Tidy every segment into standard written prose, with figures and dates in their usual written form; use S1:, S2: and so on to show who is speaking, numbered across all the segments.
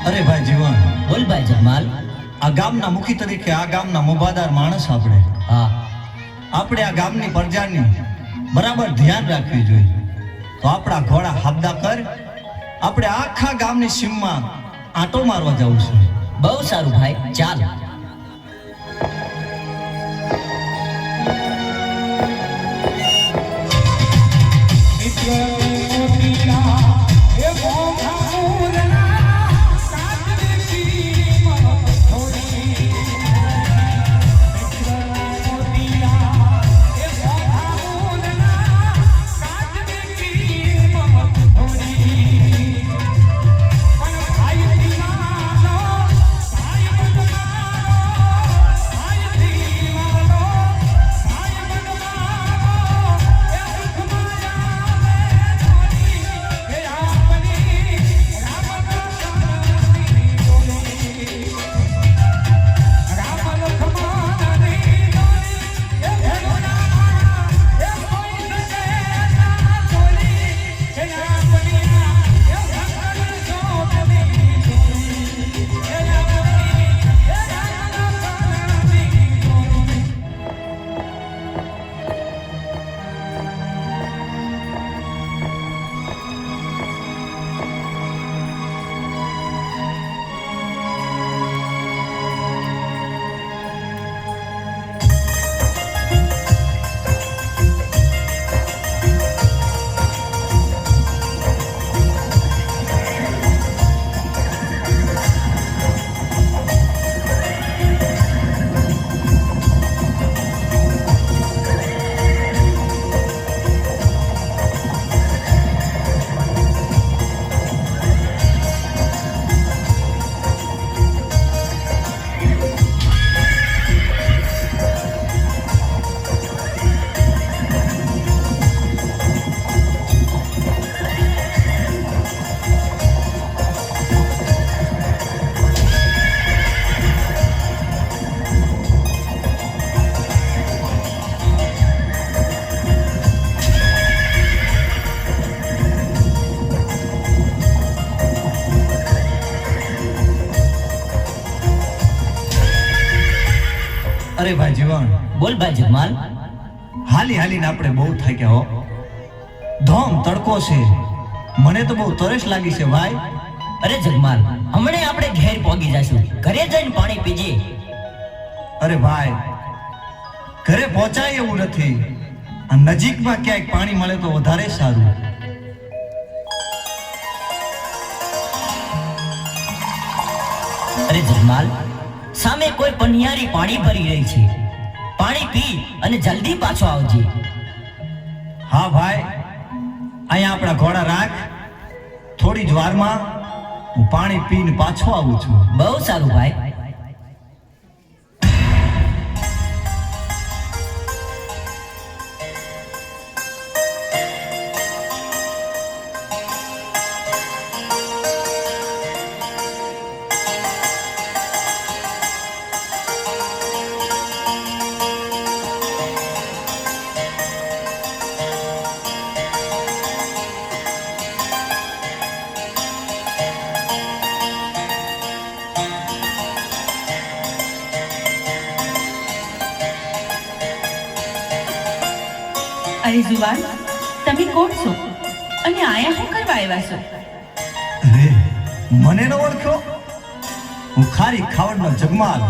S1: અરે ભાઈ જીવન,
S2: બોલ ભાઈ જગમાલ.
S1: આ ગામના મુખી તરીકે આ ગામના મોભાદાર માણસ આપણે
S2: હા,
S1: આ ગામની પ્રજાની બરાબર ધ્યાન રાખવી જોઈએ. તો આપણા ઘોડા હાબદા કર, આપણે આખા ગામની સીમમાં આંટો મારવા જવું છે.
S2: બહુ સારું ભાઈ, ચાલ.
S1: અરે ભાઈ જીવન,
S2: બોલ ભાઈ જગમાલ.
S1: હાલી હાલીને આપણે બહુ થાક્યા હો. ધોમ તડકો છે, મને તો બહુ તરસ લાગી છે ભાઈ.
S2: અરે જગમાલ, હમણે આપણે ઘેર પહોંચી જશું. ઘરે જઈને પાણી પીજે.
S1: અરે ભાઈ, ઘરે પહોંચાય એવું નથી. આ નજીકમાં ક્યાંક પાણી મળે તો વધારે સારું.
S2: અરે જગમાલ, સામે કોઈ પનિયારી પાણી ભરી રહી છે. પાણી પી અને જલ્દી પાછો આવજે.
S1: હા ભાઈ, અહીંયા આપણા ઘોડા રાખ. થોડી જ વારમાં હું પાણી પીને પાછો આવું છું.
S2: બહુ સારું ભાઈ.
S3: અરે જુવાન, તમે કોણ છો અને આયા શું કરવા આવ્યા છો?
S1: અરે મને ન ઓળખ્યો? હું ખારી ખાવડનો જગમાલ,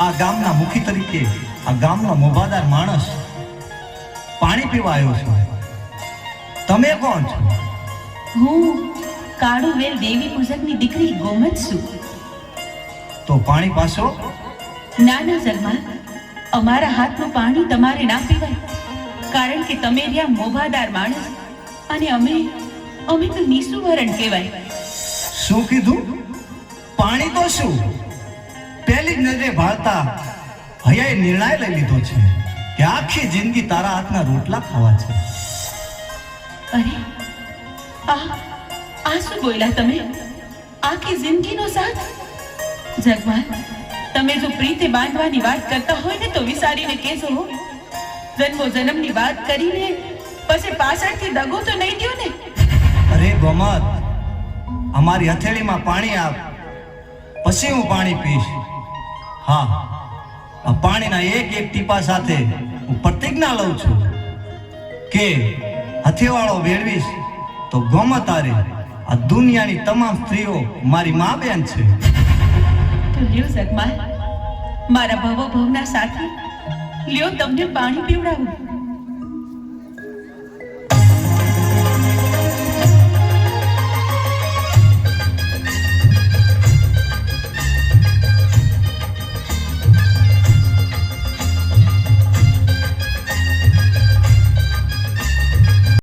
S1: આ ગામના મુખી તરીકે આ ગામનો મોભાદાર માણસ પાણી પીવા આવ્યો છું. તમે કોણ છો?
S3: હું કાળુવેલ દેવી પૂજકની દીકરી ગોમત છું.
S1: તો પાણી પાછો?
S3: ના ના જગમાલ, અમારા હાથનું પાણી તમારે ના પીવાય, કારણ કે તમે રહ્યા મોભાદાર માણસ અને અમે તો નિસુવરણ કહેવાય.
S1: શું કીધું? પાણી તો શું? પહેલી જ નજરે ભાળતા હૈયાએ નિર્ણય લઈ લીધો છે કે આખી જિંદગી તારા હાથના રોટલા ખાવા છે.
S3: અરે આ શું બોલ્યા તમે? આખી જિંદગીનો સાથ? જગમાલ, તમે જો પ્રીતે બાંધવાની વાત કરતા હોય ને તો વિચારીને કહેજો. જન્મો જન્મની વાત કરીને પછી પાછળથી દગો તો નહીં દો ને.
S1: અરે ગોમત, અમારી હથેળીમાં પાણી આપ, પછી હું પાણી પીશ. હા, આ પાણીના એક એક ટીપા સાથે હું પ્રતિજ્ઞા લઉં છું કે હથેવાળો વેળવીશ તો ગોમતારે આ દુનિયાની તમામ સ્ત્રીઓ મારી મા બેન છે.
S3: તો લ્યો જગમાલ, મારા ભવો ભવના સાથી, લ્યો તમને પાણી પીવડાવું.